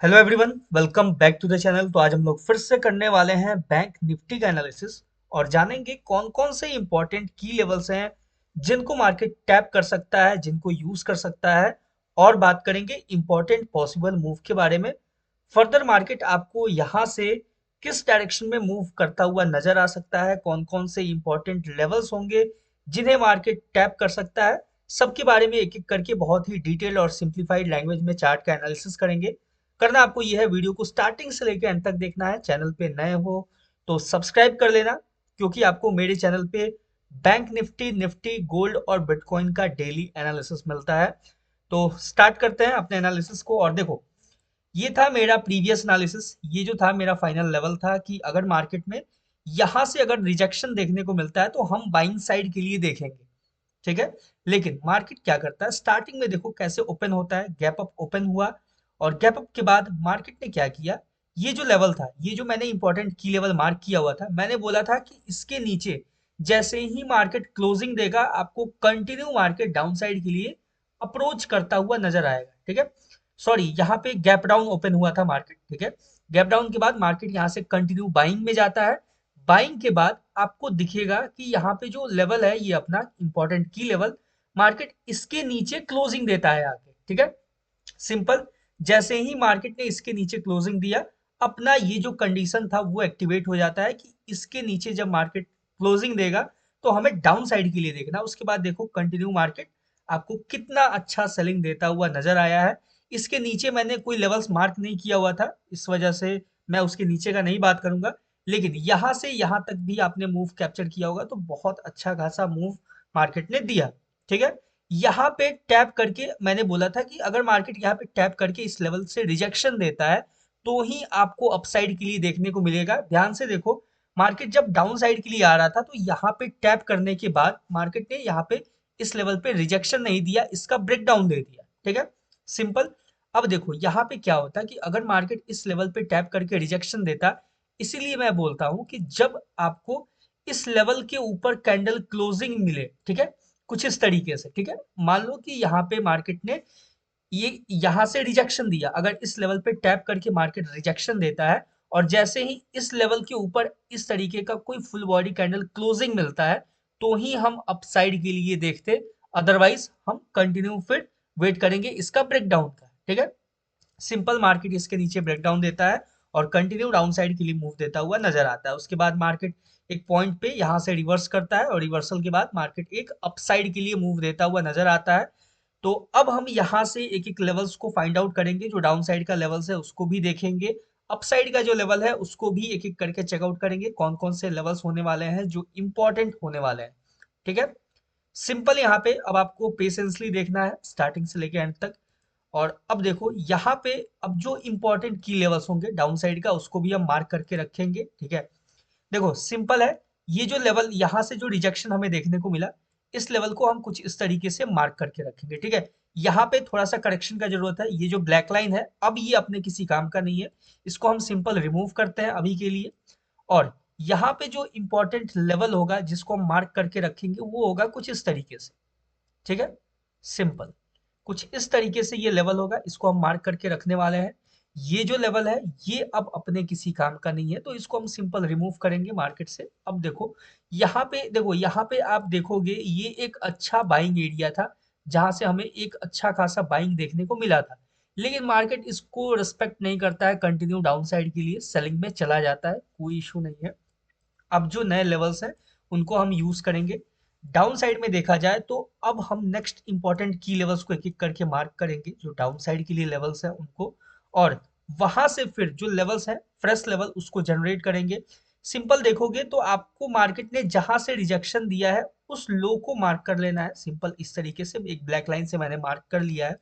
Hello everyone, welcome back to the channel. तो आज हम लोग फिर से करने वाले हैं बैंक निफ्टी का एनालिसिस और जानेंगे कौन कौन से इंपॉर्टेंट की लेवल्स हैं जिनको मार्केट टैप कर सकता है, जिनको यूज कर सकता है। और बात करेंगे इंपॉर्टेंट पॉसिबल मूव के बारे में। फर्दर मार्केट आपको यहाँ से किस डायरेक्शन में मूव करता हुआ नजर आ सकता है, कौन कौन से इंपॉर्टेंट लेवल्स होंगे जिन्हें मार्केट टैप कर सकता है, सबके बारे में एक एक करके बहुत ही डिटेल और सिंप्लीफाइड लैंग्वेज में चार्ट का एनालिसिस करेंगे। करना आपको यह है, वीडियो को स्टार्टिंग से लेकर एंड तक देखना है। चैनल पे नए हो तो सब्सक्राइब कर लेना, क्योंकि आपको मेरे चैनल पे बैंक निफ्टी, निफ्टी, गोल्ड और बिटकॉइन का डेली एनालिसिस मिलता है। तो स्टार्ट करते हैं अपने एनालिसिस को। और देखो, ये था मेरा प्रीवियस एनालिसिस। ये जो था मेरा फाइनल लेवल था कि अगर मार्केट में यहां से अगर रिजेक्शन देखने को मिलता है तो हम बाइंग साइड के लिए देखेंगे। ठीक है। लेकिन मार्केट क्या करता है, स्टार्टिंग में देखो कैसे ओपन होता है, गैप अप ओपन हुआ। और गैप अप के बाद मार्केट ने क्या किया, ये जो लेवल था, ये जो मैंने इंपॉर्टेंट की लेवल मार्क किया हुआ था, मैंने बोला था कि इसके नीचे जैसे ही मार्केट क्लोजिंग देगा आपको कंटिन्यू मार्केट डाउन साइड के लिए अप्रोच करता हुआ नजर आएगा। ठीक है। सॉरी, यहाँ पे गैप डाउन ओपन हुआ था मार्केट। ठीक है। गैप डाउन के बाद मार्केट यहाँ से कंटिन्यू बाइंग में जाता है। बाइंग के बाद आपको दिखेगा कि यहाँ पे जो लेवल है ये अपना इंपॉर्टेंट की लेवल, मार्केट इसके नीचे क्लोजिंग देता है आके। ठीक है। सिंपल। जैसे ही मार्केट ने इसके नीचे क्लोजिंग दिया, अपना ये जो कंडीशन था वो एक्टिवेट हो जाता है कि इसके नीचे जब मार्केट क्लोजिंग देगा तो हमें डाउन साइड के लिए देखना। उसके बाद देखो कंटिन्यू मार्केट आपको कितना अच्छा सेलिंग देता हुआ नजर आया है। इसके नीचे मैंने कोई लेवल्स मार्क नहीं किया हुआ था, इस वजह से मैं उसके नीचे का नहीं बात करूंगा। लेकिन यहां से यहां तक भी आपने मूव कैप्चर किया होगा तो बहुत अच्छा खासा मूव मार्केट ने दिया। ठीक है। यहाँ पे टैप करके मैंने बोला था कि अगर मार्केट यहाँ पे टैप करके इस लेवल से रिजेक्शन देता है तो ही आपको अपसाइड के लिए देखने को मिलेगा। ध्यान से देखो, मार्केट जब डाउन साइड के लिए आ रहा था तो यहाँ पे टैप करने के बाद मार्केट ने यहाँ पे इस लेवल पे रिजेक्शन नहीं दिया, इसका ब्रेक डाउन दे दिया। ठीक है। सिंपल। अब देखो यहाँ पे क्या होता है कि अगर मार्केट इस लेवल पे टैप करके रिजेक्शन देता, इसीलिए मैं बोलता हूं कि जब आपको इस लेवल के ऊपर कैंडल क्लोजिंग मिले, ठीक है, कुछ इस तरीके से। ठीक है। मान लो कि यहाँ पे मार्केट ने ये यहाँ से रिजेक्शन दिया, अगर इस लेवल पे टैप करके मार्केट रिजेक्शन देता है और जैसे ही इस लेवल के ऊपर इस तरीके का कोई फुल बॉडी कैंडल क्लोजिंग मिलता है तो ही हम अपसाइड के लिए देखते। अदरवाइज हम कंटिन्यू फिर वेट करेंगे इसका ब्रेकडाउन का। ठीक है। सिंपल। मार्केट इसके नीचे ब्रेकडाउन देता है और कंटिन्यू डाउन साइड के लिए मूव देता हुआ नजर आता है। उसके बाद मार्केट एक पॉइंट पे यहाँ से रिवर्स करता है और रिवर्सल के बाद मार्केट एक अपसाइड के लिए मूव देता हुआ नजर आता है। तो अब हम यहाँ से एक एक लेवल्स को फाइंड आउट करेंगे। जो डाउन साइड का लेवल्स है उसको भी देखेंगे, अपसाइड का जो लेवल है उसको भी एक एक करके चेकआउट करेंगे, कौन कौन से लेवल्स होने वाले हैं जो इंपॉर्टेंट होने वाले हैं। ठीक है। सिंपल। यहाँ पे अब आपको पेशेंसली देखना है स्टार्टिंग से लेके एंड तक। और अब देखो यहाँ पे अब जो इंपॉर्टेंट की लेवल्स होंगे डाउन साइड का उसको भी हम मार्क करके रखेंगे। ठीक है। देखो सिंपल है, ये जो लेवल यहाँ से जो रिजेक्शन हमें देखने को मिला, इस लेवल को हम कुछ इस तरीके से मार्क करके रखेंगे। ठीक है। यहाँ पे थोड़ा सा करेक्शन का जरूरत है। ये जो ब्लैक लाइन है अब ये अपने किसी काम का नहीं है, इसको हम सिंपल रिमूव करते हैं अभी के लिए। और यहाँ पे जो इंपॉर्टेंट लेवल होगा जिसको हम मार्क करके रखेंगे वो होगा कुछ इस तरीके से। ठीक है। सिंपल। कुछ इस तरीके से ये लेवल होगा, इसको हम मार्क करके रखने वाले हैं। ये जो लेवल है ये अब अपने किसी काम का नहीं है तो इसको हम सिंपल रिमूव करेंगे मार्केट से। अब देखो यहाँ पे, देखो यहाँ पे आप देखोगे ये एक अच्छा बाइंग एरिया था जहां से हमें एक अच्छा खासा बाइंग देखने को मिला था। लेकिन मार्केट इसको रिस्पेक्ट नहीं करता है, कंटिन्यू डाउन साइड के लिए सेलिंग में चला जाता है, कोई इशू नहीं है। अब जो नए लेवल्स हैं उनको हम यूज करेंगे। डाउन साइड में देखा जाए तो अब हम नेक्स्ट इंपॉर्टेंट की लेवल्स को एक एक करके मार्क करेंगे, जो डाउन साइड के लिए लेवल्स हैं उनको। और वहां से फिर जो लेवल्स हैं फ्रेश लेवल उसको जनरेट करेंगे। सिंपल। देखोगे तो आपको मार्केट ने जहां से रिजेक्शन दिया है उस लो को मार्क कर लेना है। सिंपल इस तरीके से एक ब्लैक लाइन से मैंने मार्क कर लिया है।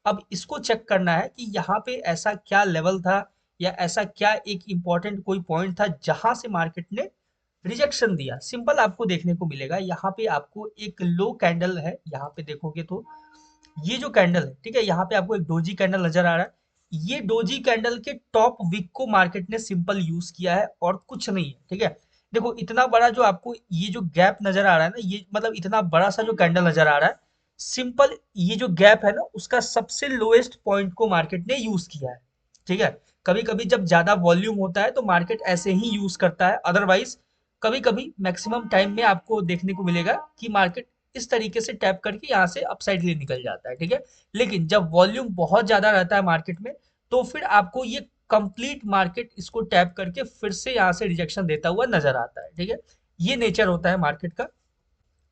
अब इसको चेक करना है कि यहाँ पे ऐसा क्या लेवल था या ऐसा क्या एक इंपॉर्टेंट कोई पॉइंट था जहां से मार्केट ने रिजेक्शन दिया। सिंपल आपको देखने को मिलेगा यहाँ पे आपको एक लो कैंडल है, यहाँ पे देखोगे तो ये जो कैंडल है, ठीक है, यहाँ पे आपको एक डोजी कैंडल नजर आ रहा है। ये डोजी कैंडल के टॉप विक को मार्केट ने सिंपल यूज किया है और कुछ नहीं है। ठीक है। देखो इतना बड़ा जो आपको ये जो गैप नजर आ रहा है ना, ये मतलब इतना बड़ा सा जो कैंडल नजर आ रहा है, सिंपल ये जो गैप है ना उसका सबसे लोएस्ट पॉइंट को मार्केट ने यूज किया है। ठीक है। कभी कभी जब ज्यादा वॉल्यूम होता है तो मार्केट ऐसे ही यूज करता है, अदरवाइज कभी कभी मैक्सिमम टाइम में आपको देखने को मिलेगा कि मार्केट इस तरीके से टैप करके यहाँ से अपसाइड के लिए निकल जाता है, ठीक है। लेकिन जब वॉल्यूम बहुत ज्यादा रहता है मार्केट में, तो फिर आपको ये कंप्लीट मार्केट इसको टैप करके फिर से यहाँ से रिजेक्शन देता हुआ नजर आता है, ठीक है। ये नेचर होता है मार्केट का।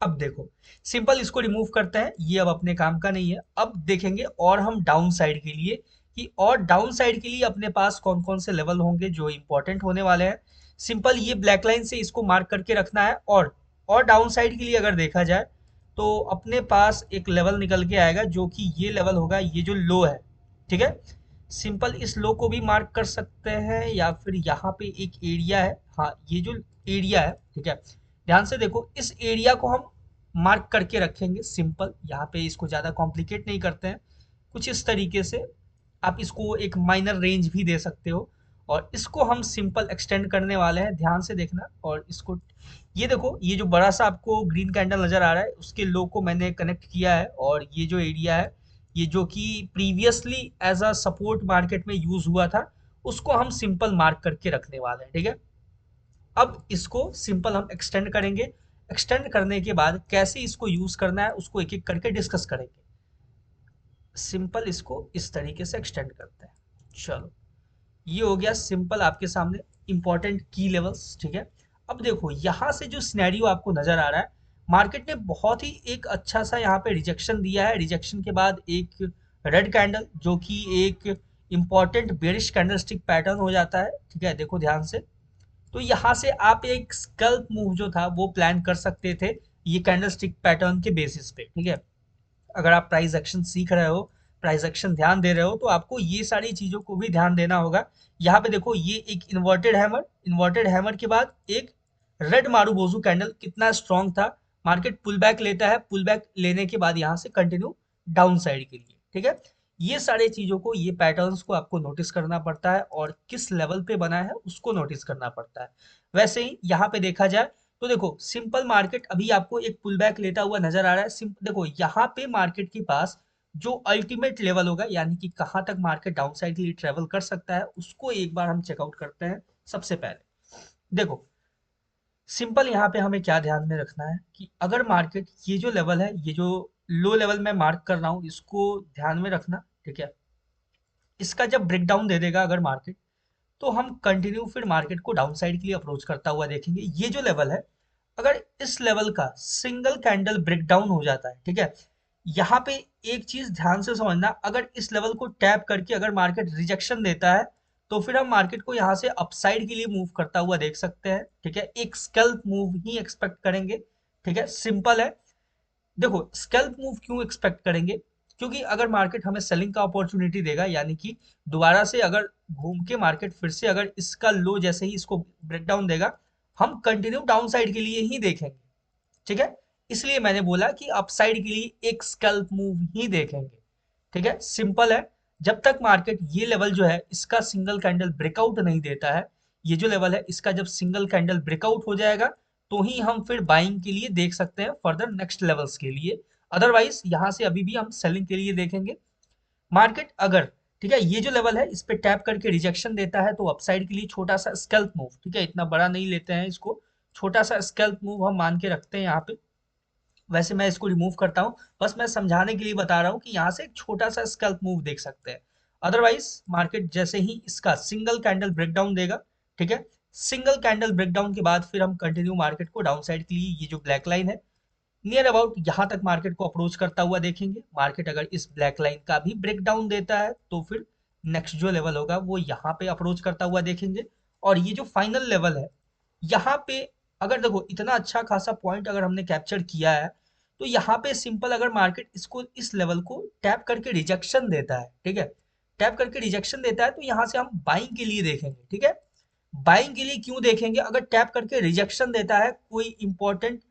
अब देखो, सिंपल इसको रिमूव करते हैं, ये अब अपने काम का नहीं है। अब देखेंगे और हम डाउन साइड के लिए कि और डाउन साइड के लिए अपने पास कौन कौन से लेवल होंगे जो इंपॉर्टेंट होने वाले हैं। सिंपल ये ब्लैक लाइन से इसको मार्क करके रखना है। और डाउन साइड के लिए अगर देखा जाए तो अपने पास एक लेवल निकल के आएगा जो कि ये लेवल होगा, ये जो लो है, ठीक है। सिंपल इस लो को भी मार्क कर सकते हैं या फिर यहाँ पे एक एरिया है, हाँ ये जो एरिया है, ठीक है। ध्यान से देखो, इस एरिया को हम मार्क करके रखेंगे। सिंपल यहाँ पे इसको ज़्यादा कॉम्प्लिकेट नहीं करते हैं, कुछ इस तरीके से आप इसको एक माइनर रेंज भी दे सकते हो। और इसको हम सिंपल एक्सटेंड करने वाले हैं, ध्यान से देखना। और इसको ये देखो, ये जो बड़ा सा आपको ग्रीन कैंडल नजर आ रहा है उसके लो को मैंने कनेक्ट किया है। और ये जो एरिया है, ये जो कि previously as a support market में यूज हुआ था, उसको हम सिंपल मार्क करके रखने वाले हैं, ठीक है। अब इसको सिंपल हम एक्सटेंड करेंगे। एक्सटेंड करने के बाद कैसे इसको यूज करना है उसको एक एक करके डिस्कस करेंगे। सिंपल इसको इस तरीके से एक्सटेंड करते हैं। चलो, ये हो गया सिंपल आपके सामने इंपॉर्टेंट की लेवल्स, ठीक है। अब देखो यहाँ से जो सिनेरियो आपको नजर आ रहा है, मार्केट ने बहुत ही एक अच्छा सा यहाँ पे रिजेक्शन दिया है। रिजेक्शन के बाद एक रेड कैंडल जो कि एक इंपॉर्टेंट बेरिश कैंडलस्टिक पैटर्न हो जाता है, ठीक है। देखो ध्यान से, तो यहाँ से आप एक स्कल्प मूव जो था वो प्लान कर सकते थे ये कैंडलस्टिक पैटर्न के बेसिस पे, ठीक है। अगर आप प्राइस एक्शन सीख रहे हो, प्राइस एक्शन ध्यान दे रहे हो, तो आपको ये सारी चीजों को भी ध्यान देना होगा। यहाँ पे देखो, ये एक इन्वर्टेड हैमर, इन्वर्टेड हैमर के बाद एक रेड मारूबोजू कैंडल, कितना स्ट्रांग था। मार्केट पुल बैक लेता है, पुल बैक लेने के बाद यहाँ से कंटिन्यू डाउन साइड के लिए, ठीक है। ये सारी चीजों को, ये पैटर्न्स को आपको नोटिस करना पड़ता है और किस लेवल पे बना है उसको नोटिस करना पड़ता है। वैसे ही यहाँ पे देखा जाए तो देखो, सिंपल मार्केट अभी आपको एक पुल बैक लेता हुआ नजर आ रहा है। सिंपल देखो, यहाँ पे मार्केट के पास जो अल्टीमेट लेवल होगा, यानी कि कहाँ तक मार्केट डाउन साइड के लिए ट्रेवल कर सकता है, उसको एक बार हम चेकआउट करते हैं। सबसे पहले देखो, सिंपल यहाँ पे हमें क्या ध्यान में रखना है कि अगर मार्केट ये जो लेवल है, ये जो लो लेवल मैं मार्क कर रहा हूँ, इसको ध्यान में रखना, ठीक है। इसका जब ब्रेकडाउन दे देगा अगर मार्केट, तो हम कंटिन्यू फिर मार्केट को डाउन साइड के लिए अप्रोच करता हुआ देखेंगे। ये जो लेवल है, अगर इस लेवल का सिंगल कैंडल ब्रेकडाउन हो जाता है, ठीक है। यहाँ पे एक चीज ध्यान से समझना, अगर इस लेवल को टैप करके अगर मार्केट रिजेक्शन देता है, तो फिर हम मार्केट को यहाँ से अपसाइड के लिए मूव करता हुआ देख सकते हैं, ठीक है। एक स्कैल्प मूव ही एक्सपेक्ट करेंगे, ठीक है। सिंपल है। देखो, स्कैल्प मूव क्यों एक्सपेक्ट करेंगे, क्योंकि अगर मार्केट हमें सेलिंग का अपॉर्चुनिटी देगा, यानी कि दोबारा से अगर घूम के मार्केट फिर से अगर इसका लो जैसे ही इसको ब्रेकडाउन देगा, हम कंटिन्यू डाउन साइड के लिए ही देखेंगे, ठीक है। इसलिए मैंने बोला कि अपसाइड के लिए एक स्कैल्प मूव ही देखेंगे, ठीक है। सिंपल है। जब तक मार्केट ये लेवल जो है इसका सिंगल कैंडल ब्रेकआउट नहीं देता है, ये जो लेवल है इसका जब सिंगल कैंडल ब्रेकआउट हो जाएगा, तो ही हम फिर बाइंग के लिए देख सकते हैं फर्दर नेक्स्ट लेवल्स के लिए। अदरवाइज यहाँ से अभी भी हम सेलिंग के लिए देखेंगे। मार्केट अगर, ठीक है, ये जो लेवल है इस पे टैप करके रिजेक्शन देता है, तो अपसाइड के लिए छोटा सा स्कैल्प मूव, ठीक है, इतना बड़ा नहीं लेते हैं इसको, छोटा सा स्कैल्प मूव हम मान के रखते हैं यहाँ पे। वैसे मैं इसको रिमूव करता हूँ, बस मैं समझाने के लिए बता रहा हूँ कि यहाँ से एक छोटा सा स्कैल्प मूव देख सकते हैं। अदरवाइज मार्केट जैसे ही इसका सिंगल कैंडल ब्रेकडाउन देगा, ठीक है, सिंगल कैंडल ब्रेकडाउन के बाद फिर हम कंटिन्यू मार्केट को डाउन साइड के लिए, ये जो ब्लैक लाइन है, नियर अबाउट यहाँ तक मार्केट को अप्रोच करता हुआ देखेंगे। मार्केट अगर इस ब्लैक लाइन का भी ब्रेक डाउन देता है, तो फिर नेक्स्ट जो लेवल होगा वो यहाँ पे अप्रोच करता हुआ देखेंगे। और ये जो फाइनल लेवल है, यहाँ पे अगर देखो इतना अच्छा खासा पॉइंट अगर हमने कैप्चर किया है, तो यहाँ पे सिंपल अगर मार्केट इसको इस लेवल को टैप करके रिजेक्शन देता है, ठीक है, टैप करके रिजेक्शन देता है, तो यहाँ से हम बाइंग के लिए देखेंगे, ठीक है। बाइंग के लिए क्यों देखेंगे, अगर टैप करके रिजेक्शन देता है, कोई इंपॉर्टेंट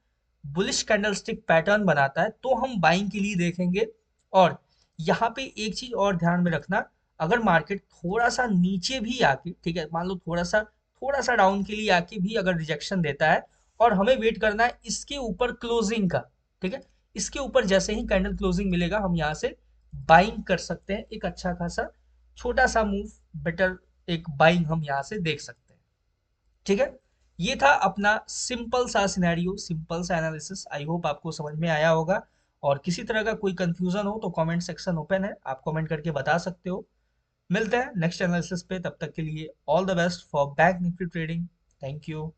बुलिश कैंडलस्टिक पैटर्न बनाता है, तो हम बाइंग के लिए देखेंगे। और यहाँ पे एक चीज और ध्यान में रखना, अगर मार्केट थोड़ा सा नीचे भी आके, ठीक है, मान लो थोड़ा सा डाउन के लिए आके भी अगर रिजेक्शन देता है, और हमें वेट करना है इसके ऊपर क्लोजिंग का, ठीक है, इसके ऊपर जैसे ही कैंडल क्लोजिंग मिलेगा, हम यहाँ से बाइंग कर सकते हैं एक अच्छा खासा छोटा सा मूव बेटर एक बाइंग हम यहाँ से देख सकते हैं। ठीक है, ये था अपना सिंपल सा सिनेरियो, सिंपल सा एनालिसिस। आई होप आपको समझ में आया होगा। और किसी तरह का कोई कंफ्यूजन हो तो कमेंट सेक्शन ओपन है, आप कमेंट करके बता सकते हो। मिलते हैं नेक्स्ट एनालिसिस पे, तब तक के लिए all the best for bank Nifty trading. Thank you.